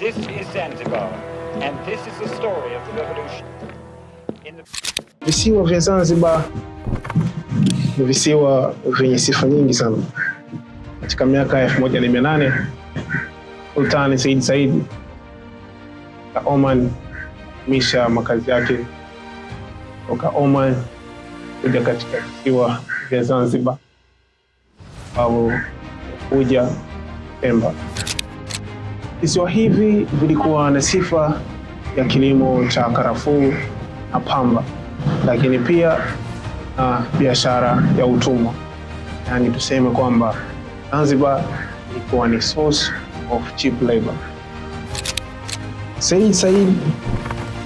This is Zanzibar, and this is the story of the revolution. Visiwa vya Zanzibar ni visiwa vyenye sifa nyingi sana. Katika miaka ya 1800 Sultani Said Said wa Oman misha makazi yake kutoka Oman kuja katika visiwa vya Zanzibar au kuja Pemba. Visiwa hivi vilikuwa na sifa ya kilimo cha karafuu na pamba, lakini pia biashara ya utumwa. Yani tuseme kwamba Zanzibar ilikuwa ni source of cheap labor. Said Said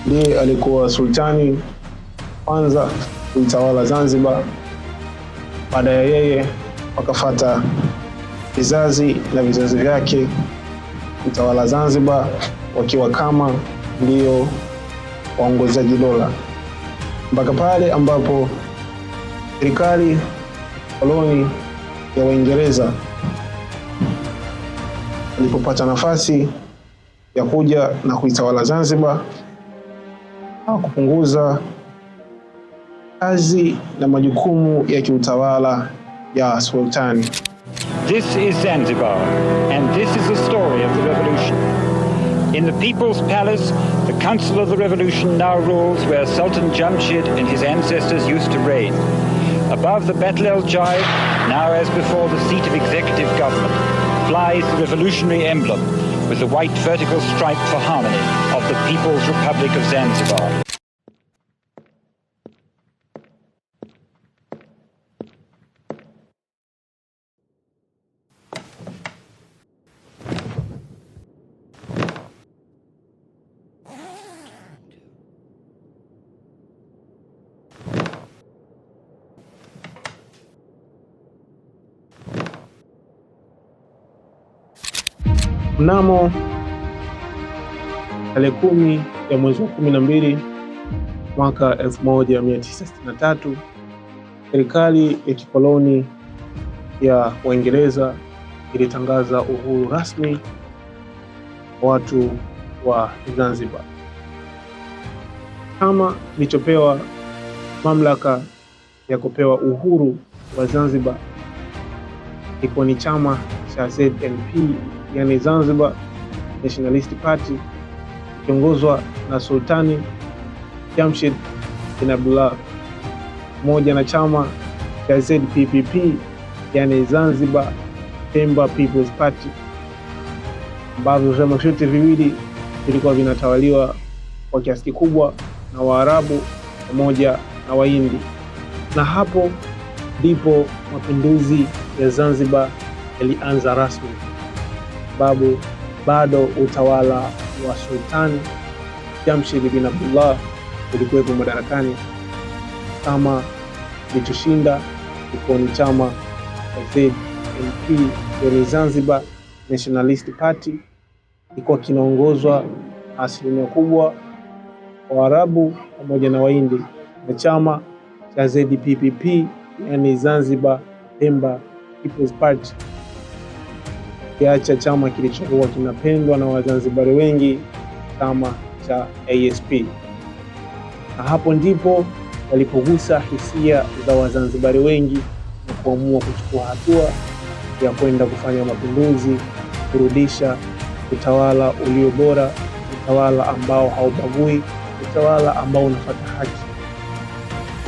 ndiye alikuwa sultani kwanza kuitawala Zanzibar. Baada ya yeye wakafuata vizazi na vizazi vyake kutawala Zanzibar, wakiwa kama ndio waongozaji dola, mpaka pale ambapo serikali koloni ya Uingereza ilipopata nafasi ya kuja na kuitawala Zanzibar na kupunguza kazi na majukumu ya kiutawala ya sultani. This is Zanzibar, and this is the story of the revolution. In the People's Palace, the Council of the Revolution now rules where Sultan Jamshid and his ancestors used to reign. Above the Battle El Jai, now as before the seat of executive government, flies the revolutionary emblem with the white vertical stripe for harmony of the People's Republic of Zanzibar. Mnamo tarehe 10 ya mwezi wa 12 mwaka 1963, serikali ya kikoloni ya Uingereza ilitangaza uhuru rasmi watu wa Zanzibar. Kama kilichopewa mamlaka ya kupewa uhuru wa Zanzibar iko ni chama cha ZNP, yani Zanzibar Nationalist Party, kiongozwa na Sultani Jamshid bin Abdullah, moja na chama cha ZPPP, yani Zanzibar Pemba People's Party, ambavyo vyama vyote viwili vilikuwa vinatawaliwa kwa kiasi kikubwa na Waarabu pamoja na Wahindi. Na hapo ndipo mapinduzi ya Zanzibar yalianza rasmi, sababu bado utawala wa Sultani Jamshid bin Abdullah ulikuwa madarakani. Kama kilichoshinda ilikuwa ni chama cha ZNP, yani Zanzibar Nationalist Party, ilikuwa kinaongozwa asilimia kubwa wa Arabu pamoja na Wahindi, na chama cha ZPPP, yani Zanzibar Pemba People's Party, kiacha chama kilichokuwa kinapendwa na Wazanzibari wengi, chama cha ASP. Na hapo ndipo walipogusa hisia za Wazanzibari wengi na kuamua kuchukua hatua ya kwenda kufanya mapinduzi, kurudisha utawala ulio bora, utawala ambao haubagui, utawala ambao unafuata haki,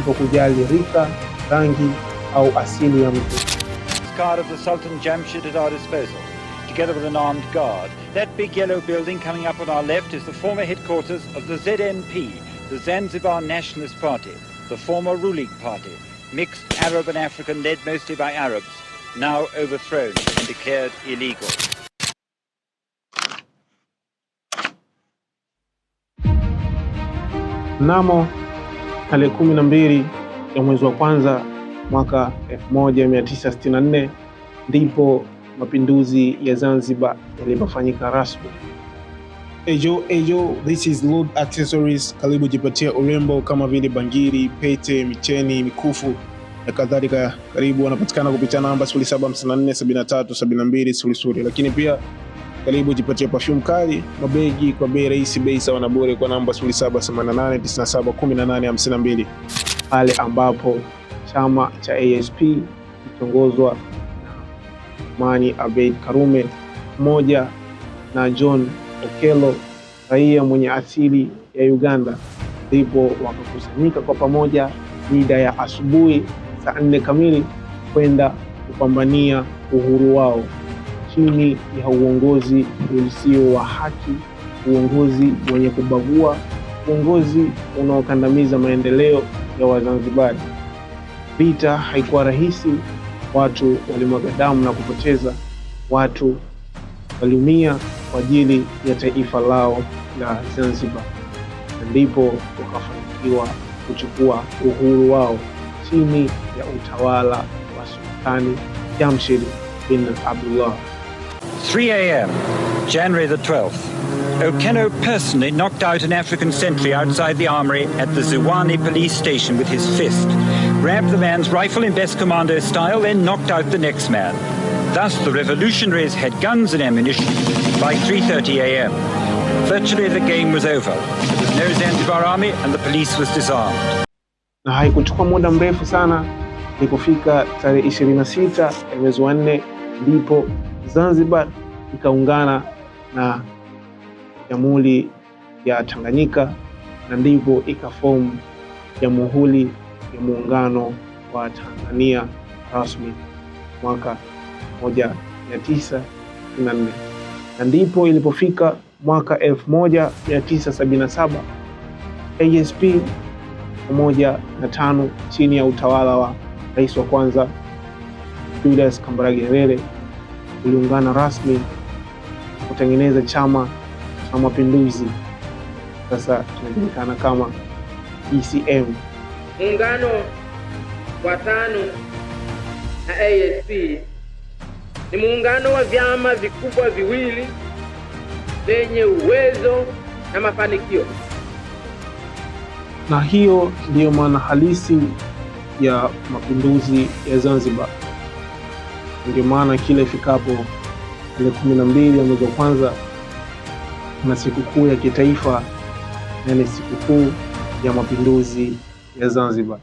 kwa kujali rika, rangi au asili ya mtu. Card of the Sultan Jamshid at our disposal, together with an armed guard. That big yellow building coming up on our left is the former headquarters of the ZNP, the Zanzibar Nationalist Party, the former ruling party, mixed Arab and African, led mostly by Arabs, now overthrown and declared illegal. Mnamo tarehe 12 ya mwezi wa kwanza mwaka 1964 ndipo mapinduzi ya Zanzibar yalipofanyika rasmi. Ejo, this is Lord Accessories. Karibu jipatia urembo kama vile bangiri, pete, micheni, mikufu na kadhalika. Karibu, wanapatikana kupitia namba 0754 73 72 00. Lakini pia Karibu jipatie perfume kali, mabegi kwa bei rahisi, bei sawa na bure kwa namba 0788971852, pale ambapo chama cha ASP kikiongozwa na Mani Abeid Karume pamoja na John Okello, raia mwenye asili ya Uganda, ndipo wakakusanyika kwa pamoja mida ya asubuhi saa 4 kamili kwenda kupambania uhuru wao chini ya uongozi usio wa haki, uongozi wenye kubagua, uongozi unaokandamiza maendeleo ya Wazanzibari. Vita haikuwa rahisi, watu walimwaga damu na kupoteza, watu waliumia kwa ajili ya taifa lao la Zanzibar, na ndipo wakafanikiwa kuchukua uhuru wao chini ya utawala wa Sultani Jamshid bin Abdullah. 3 a.m., January the 12th. Okello personally knocked out an African sentry outside the armory at the Ziwani police station with his fist, grabbed the man's rifle in best commando style, then knocked out the next man. Thus, the revolutionaries had guns and ammunition by 3:30 a.m. Virtually the game was over. There was no Zanzibar army and the police was disarmed. Na haikuchukua muda mrefu sana, ilipofika tarehe 26 ya mwezi wa 4 ndipo Zanzibar ikaungana na Jamhuri ya Tanganyika, na ndipo ikaform Jamhuri ya Muungano wa Tanzania rasmi mwaka 1964. Na ndipo ilipofika mwaka 1977 ASP pamoja na TANU chini ya utawala wa rais wa kwanza Julius Kambarage Nyerere uliungana rasmi kutengeneza Chama cha Mapinduzi, sasa kinajulikana kama CCM. Muungano wa TANU na ASP ni muungano wa vyama vikubwa viwili vyenye uwezo na mafanikio, na hiyo ndiyo maana halisi ya mapinduzi ya Zanzibar. Ndio maana kila ifikapo ile 12 ya mwezi wa kwanza na sikukuu ya kitaifa, na ni sikukuu ya mapinduzi ya Zanzibar.